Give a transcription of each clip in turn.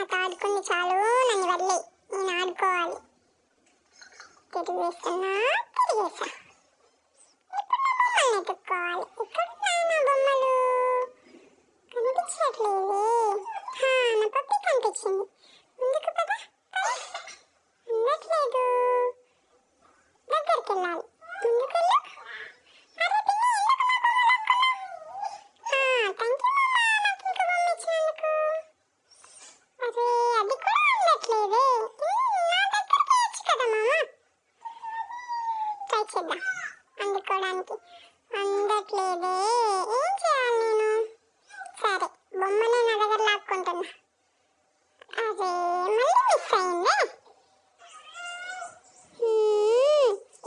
నాకు ఆడుకుంది చాలు, నన్ను వదిలే, నేను ఆడుకోవాలి. తిరిగేస్తున్నా, తిరిగేసా. బొమ్మలు ఎత్తుక్కోవాలి. ఇక్కడ నా బొమ్మలు కనిపించట్లేదే. నా పప్పి కనిపించింది. ముందుకు పద. ఉండట్లేదు. దగ్గరికి వెళ్ళాలి. ముందుకు వెళ్ళు. అరే పిన్ని, ఎందుకు నా బొమ్మ లాక్కున్నావ్? థ్యాంక్ యూ మామ, నాకు ఇంకో బొమ్మ ఇచ్చినందుకు. అరే అది కూడా ఉండట్లేదే. నా దగ్గరికి వచ్చు కదా మామ. ట్రై చేద్దాం అందుకోవడానికి. అందట్లేదే, ఏం చేయాలి నేను? సరే, బొమ్మనే నా దగ్గర లాక్కుంటున్నా. అరే మళ్ళీ మిస్ అయిందే.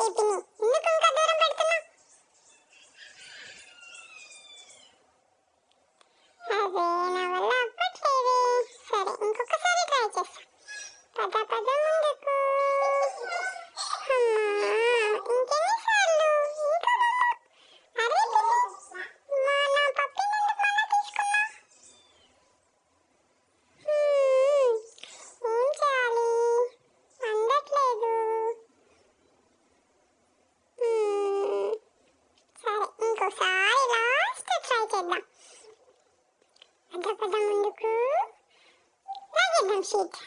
ఏ పిన్ని, ఎందుకు ఇంకా దూరం పెడుతున్నా? అదే నా వల్ల అవ్వట్లేదే. సరే, ఇంకొకసారి ట్రై చేస్తా. పద పద ముందుకు. ఇంకెన్నిసార్లు? ఇంకా బొమ్మ. అరే పిన్ని, నా పప్పి నుండి మళ్ళా తీసుకున్నా. ఏం చేయాలి? అందట్లేదు. సరే, ఇంకోసారి లాస్ట్ ట్రై చేద్దాం. పద పద ముందుకు. లాగేద్దాం షీట్.